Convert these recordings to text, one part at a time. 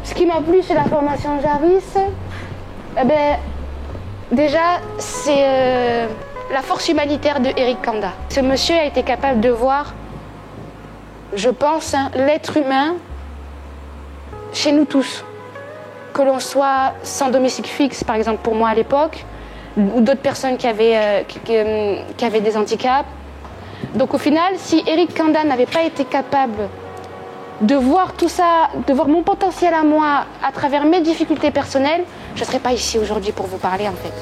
Ce qui m'a plu chez la formation Jarvis, eh ben, déjà, c'est la force humanitaire de Eric Kanda. Ce monsieur a été capable de voir, je pense, l'être humain chez nous tous. Que l'on soit sans domicile fixe, par exemple pour moi à l'époque, ou d'autres personnes qui avaient des handicaps. Donc au final, si Eric Kanda n'avait pas été capable de voir tout ça, de voir mon potentiel à moi à travers mes difficultés personnelles, je ne serais pas ici aujourd'hui pour vous parler en fait.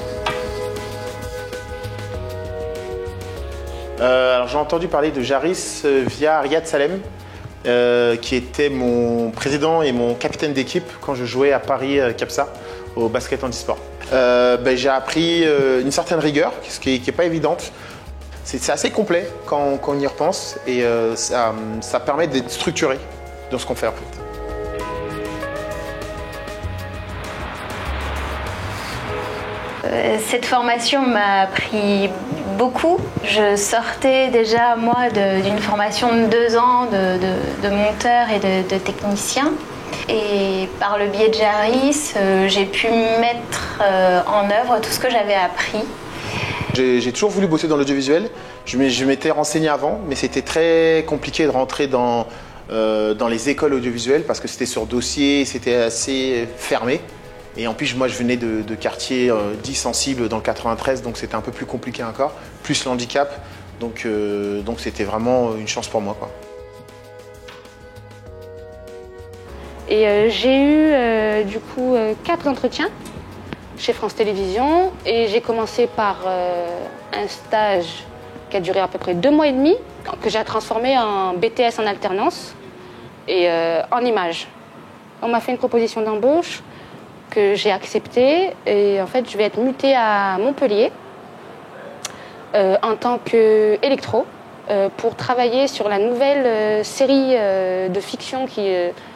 Alors j'ai entendu parler de Jarvis via Riyad Salem, qui était mon président et mon capitaine d'équipe quand je jouais à Paris Capsa au basket handisport. J'ai appris une certaine rigueur, ce qui n'est pas évidente. C'est assez complet quand on y repense et ça permet d'être structuré dans ce qu'on fait en fait. Cette formation m'a appris beaucoup. Je sortais déjà, moi, d'une formation de 2 ans de monteur et de technicien. Et par le biais de Jarvis, j'ai pu mettre en œuvre tout ce que j'avais appris. J'ai toujours voulu bosser dans l'audiovisuel. Je m'étais renseigné avant, mais c'était très compliqué de rentrer dans les écoles audiovisuelles parce que c'était sur dossier, c'était assez fermé. Et en plus, moi, je venais de quartiers dits sensibles dans le 93, donc c'était un peu plus compliqué encore, plus le handicap. Donc c'était vraiment une chance pour moi, quoi. Et j'ai eu du coup 4 entretiens chez France Télévisions et j'ai commencé par un stage qui a duré à peu près 2 mois et demi, que j'ai transformé en BTS en alternance et en images. On m'a fait une proposition d'embauche que j'ai acceptée et en fait je vais être mutée à Montpellier en tant qu'électro pour travailler sur la nouvelle série de fiction qui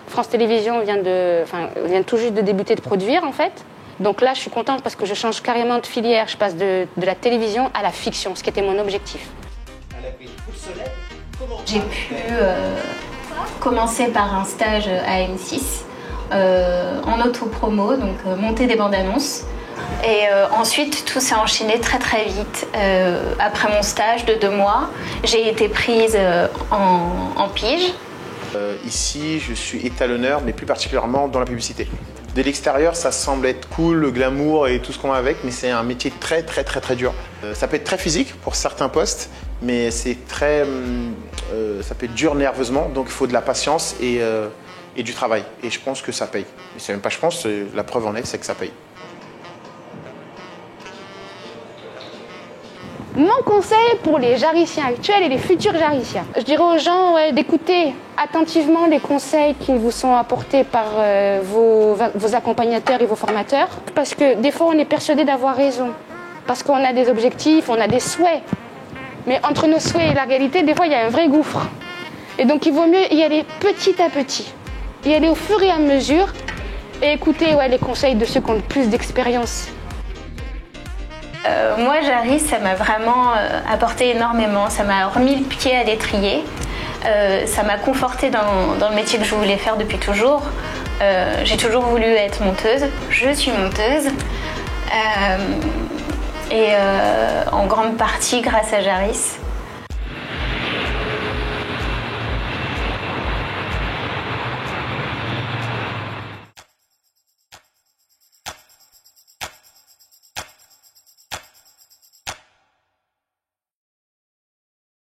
France Télévisions vient tout juste de débuter de produire en fait. Donc là je suis contente parce que je change carrément de filière, je passe de la télévision à la fiction, ce qui était mon objectif. J'ai pu commencer par un stage à M6 en autopromo, donc monter des bandes annonces. Et ensuite, tout s'est enchaîné très très vite. Après mon stage de 2 mois, j'ai été prise en pige. Ici, je suis étalonneur, mais plus particulièrement dans la publicité. De l'extérieur, ça semble être cool, le glamour et tout ce qu'on va avec, mais c'est un métier très très très très dur. Ça peut être très physique pour certains postes, mais c'est ça peut être dur nerveusement, donc il faut de la patience et du travail. Et je pense que ça paye. Et c'est même pas je pense, la preuve en est, c'est que ça paye. Mon conseil pour les jarriciens actuels et les futurs jarriciens, je dirais aux gens d'écouter attentivement les conseils qui vous sont apportés par vos accompagnateurs et vos formateurs, parce que des fois on est persuadé d'avoir raison, parce qu'on a des objectifs, on a des souhaits, mais entre nos souhaits et la réalité, des fois il y a un vrai gouffre. Et donc il vaut mieux y aller petit à petit, y aller au fur et à mesure, et écouter les conseils de ceux qui ont le plus d'expérience. Moi, Jarvis, ça m'a vraiment apporté énormément. Ça m'a remis le pied à l'étrier. Ça m'a confortée dans le métier que je voulais faire depuis toujours. J'ai toujours voulu être monteuse. Je suis monteuse. En grande partie grâce à Jarvis.